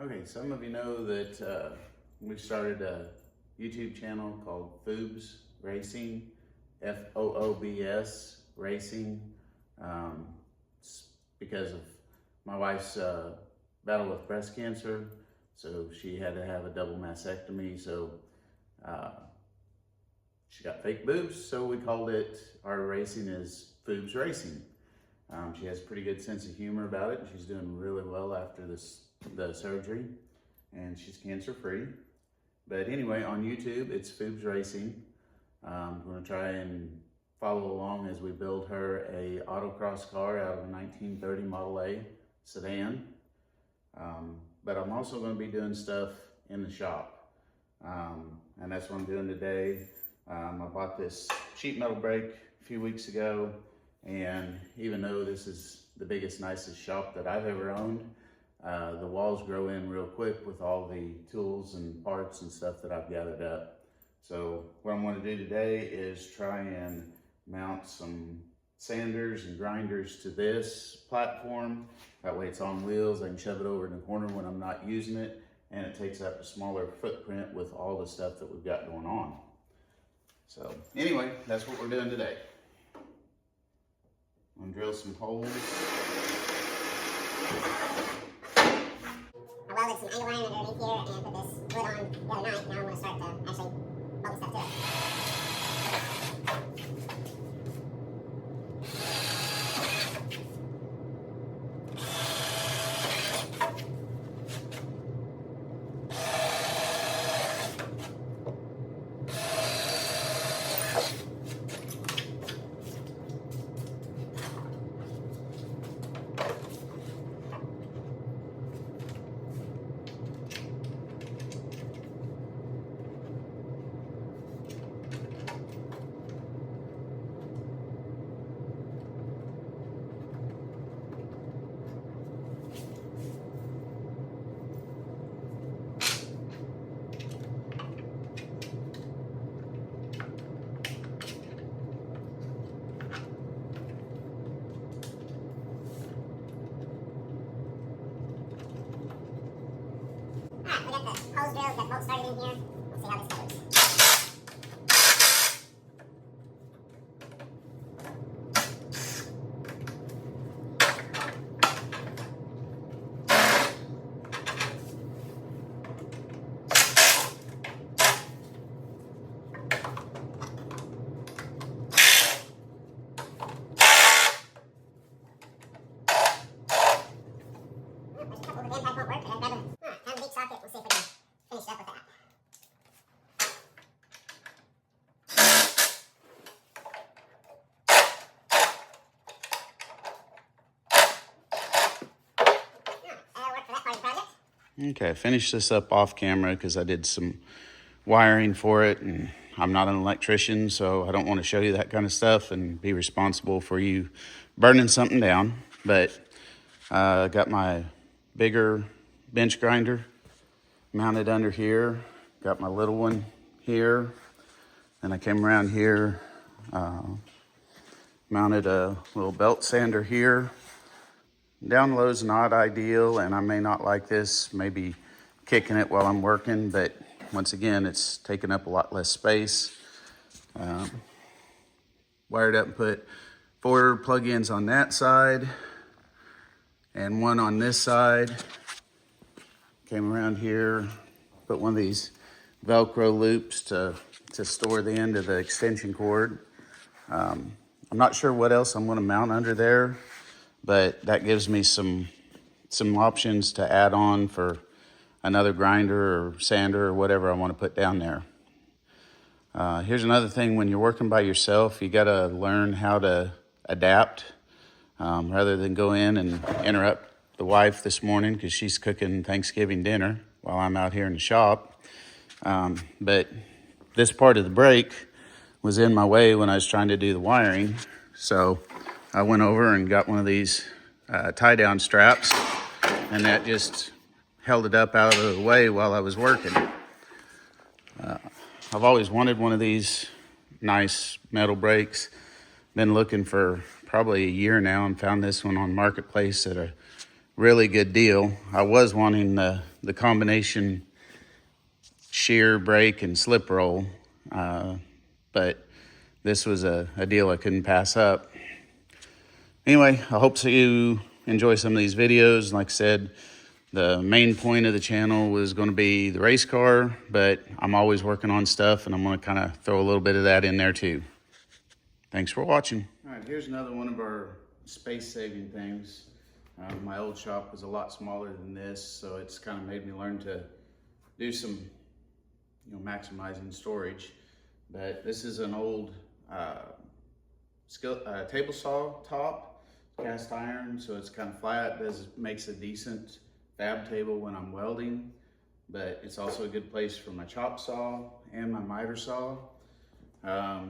Okay, some of you know that we started a YouTube channel called Foobs Racing, Foobs Racing, because of my wife's battle with breast cancer. So she had to have a double mastectomy. So she got fake boobs. So we called it, our racing is Foobs Racing. She has a pretty good sense of humor about it. She's doing really well after the surgery, and she's cancer free. But anyway, on YouTube, it's Foobs Racing. I'm gonna try and follow along as we build her a autocross car out of a 1930 Model A sedan. But I'm also gonna be doing stuff in the shop. And that's what I'm doing today. I bought this sheet metal brake a few weeks ago. And even though this is the biggest, nicest shop that I've ever owned, the walls grow in real quick with all the tools and parts and stuff that I've gathered up. So what I'm going to do today is try and mount some sanders and grinders to this platform. That way it's on wheels. I can shove it over in the corner when I'm not using it, and it takes up a smaller footprint with all the stuff that we've got going on. So anyway, that's what we're doing today. I'm gonna drill some holes. I welded some angle iron underneath here and put this wood on the other night. Now I'm going to start to actually bolt stuff to it. Alright, we got the hose drills, got bolts started in here. Let's see how this goes. There's a couple of the impact won't work, but I'd rather. Alright, time to beat socket. We'll see if we can finish up with that. That'll work for that part of the project. Okay, I finished this up off camera because I did some wiring for it, and I'm not an electrician, so I don't want to show you that kind of stuff and be responsible for you burning something down. But I got my bigger bench grinder mounted under here, got my little one here, and I came around here, mounted a little belt sander here. Down low is not ideal, and I may not like this, maybe kicking it while I'm working, but once again, it's taking up a lot less space. Wired up and put 4 plug-ins on that side and 1 on this side. Came around here, put one of these Velcro loops to store the end of the extension cord. I'm not sure what else I'm gonna mount under there, but that gives me some options to add on for another grinder or sander or whatever I want to put down there. Here's another thing: when you're working by yourself, you got to learn how to adapt rather than go in and interrupt the wife this morning because she's cooking Thanksgiving dinner while I'm out here in the shop. But this part of the brake was in my way when I was trying to do the wiring, so I went over and got one of these tie-down straps, and that just held it up out of the way while I was working. I've always wanted one of these nice metal brakes. Been looking for probably a year now and found this one on Marketplace at a really good deal. I was wanting the combination shear, brake, and slip roll, but this was a deal I couldn't pass up. Anyway, I hope so you enjoy some of these videos. Like I said, the main point of the channel was going to be the race car, but I'm always working on stuff, and I'm going to kind of throw a little bit of that in there too. Thanks for watching. All right, here's another one of our space-saving things. My old shop was a lot smaller than this, so it's kind of made me learn to do some, maximizing storage. But this is an old table saw top, cast iron, so it's kind of flat. Makes a decent fab table when I'm welding, but it's also a good place for my chop saw and my miter saw.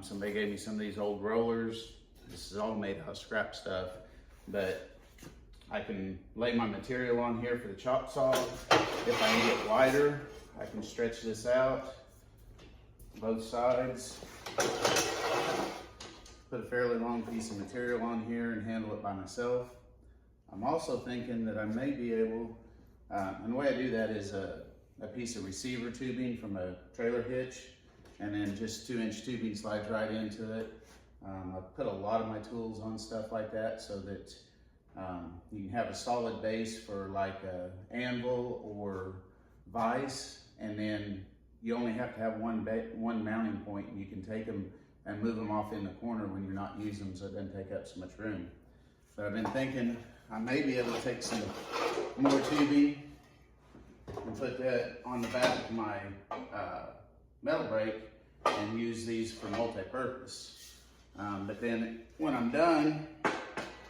Somebody gave me some of these old rollers. This is all made out of scrap stuff, but I can lay my material on here for the chop saw. If I need it wider, I can stretch this out both sides, put a fairly long piece of material on here and handle it by myself. I'm also thinking that I may be able, and the way I do that is a piece of receiver tubing from a trailer hitch, and then just 2-inch tubing slides right into it. I put a lot of my tools on stuff like that so that you can have a solid base for like a anvil or vise, and then you only have to have one mounting point, and you can take them and move them off in the corner when you're not using them, so it doesn't take up so much room. But I've been thinking I may be able to take some more tubing and put that on the back of my metal brake and use these for multi-purpose. But then when I'm done,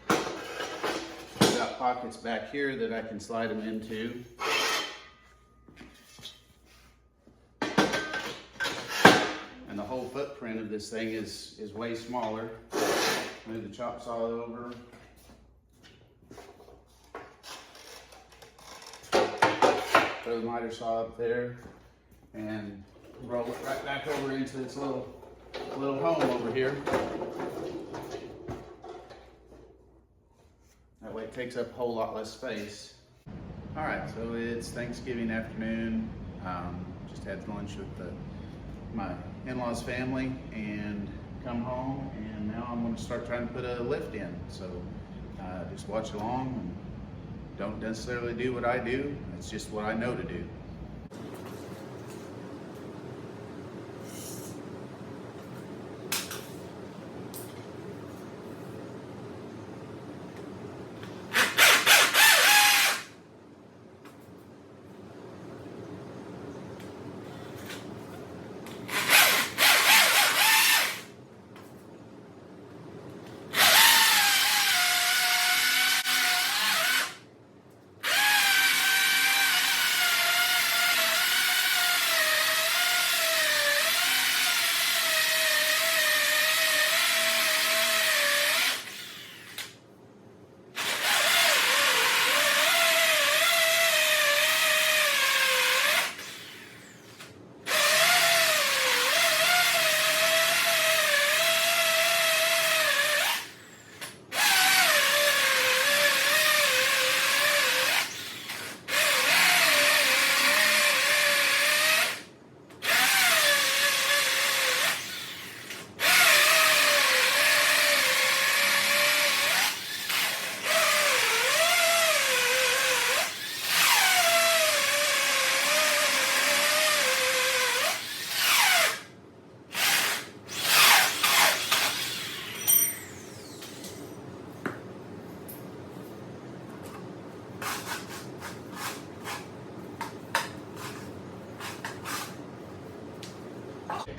I've got pockets back here that I can slide them into. And the whole footprint of this thing is way smaller. Move the chop saw over. Throw the miter saw up there and roll it right back over into its little home over here. That way it takes up a whole lot less space. All right, so it's Thanksgiving afternoon. Just had lunch with my in-laws family and come home, and now I'm going to start trying to put a lift in. So just watch along and don't necessarily do what I do. It's just what I know to do.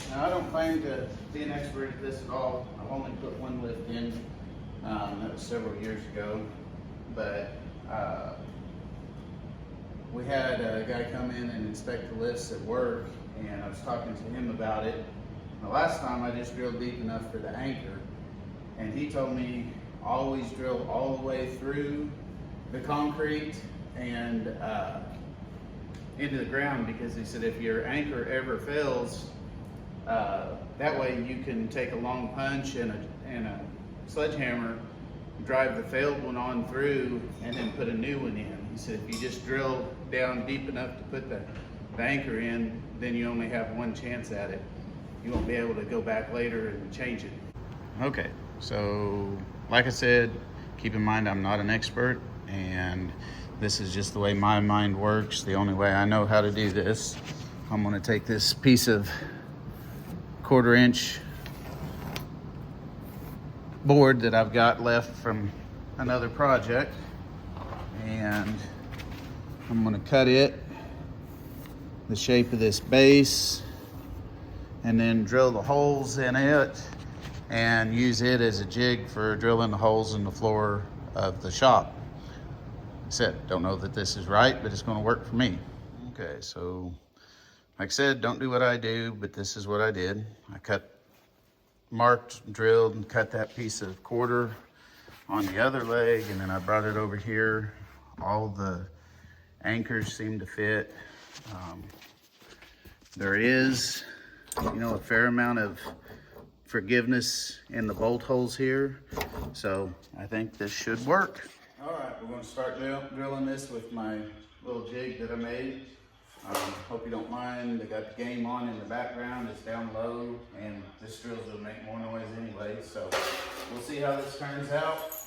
Now, I don't plan to be an expert at this at all. I've only put one lift in. That was several years ago. But we had a guy come in and inspect the lifts at work, and I was talking to him about it. The last time I just drilled deep enough for the anchor, and he told me always drill all the way through the concrete and into the ground, because he said if your anchor ever fails, that way you can take a long punch and a sledgehammer, drive the failed one on through and then put a new one in. He said if you just drill down deep enough to put the anchor in, then you only have one chance at it. You won't be able to go back later and change it. Okay, so like I said, keep in mind I'm not an expert, and this is just the way my mind works, the only way I know how to do this. I'm gonna take this piece of 1/4 inch board that I've got left from another project, and I'm gonna cut it the shape of this base and then drill the holes in it and use it as a jig for drilling the holes in the floor of the shop. I said, don't know that this is right, but it's gonna work for me. Okay, so like I said, don't do what I do, but this is what I did. I marked, drilled, and cut that piece of 1/4 on the other leg, and then I brought it over here. All the anchors seem to fit. There is, a fair amount of forgiveness in the bolt holes here, so I think this should work. All right, we're going to start drilling this with my little jig that I made. Hope you don't mind. I got the game on in the background. It's down low, and this drill's gonna make more noise anyway, so we'll see how this turns out.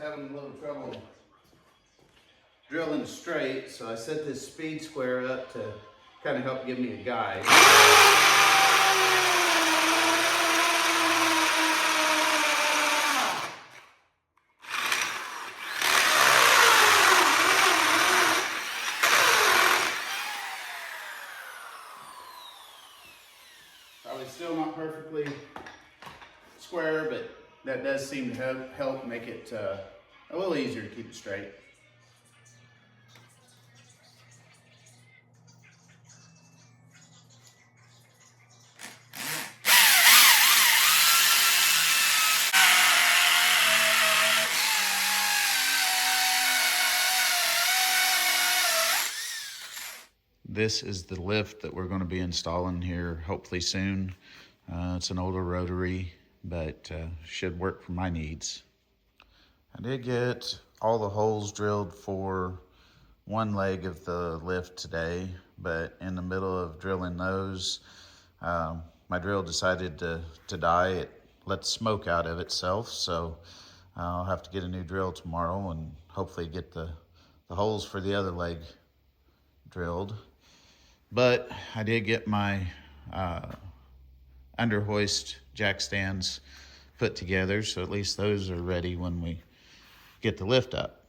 Having a little trouble drilling straight, so I set this speed square up to kind of help give me a guide. Probably still not perfectly square, but that does seem to help make it a little easier to keep it straight. This is the lift that we're going to be installing here hopefully soon. It's an older rotary, but should work for my needs. I did get all the holes drilled for one leg of the lift today, but in the middle of drilling those, my drill decided to die. It let smoke out of itself, so I'll have to get a new drill tomorrow and hopefully get the holes for the other leg drilled. But I did get my under hoist jack stands put together, so at least those are ready when we get the lift up.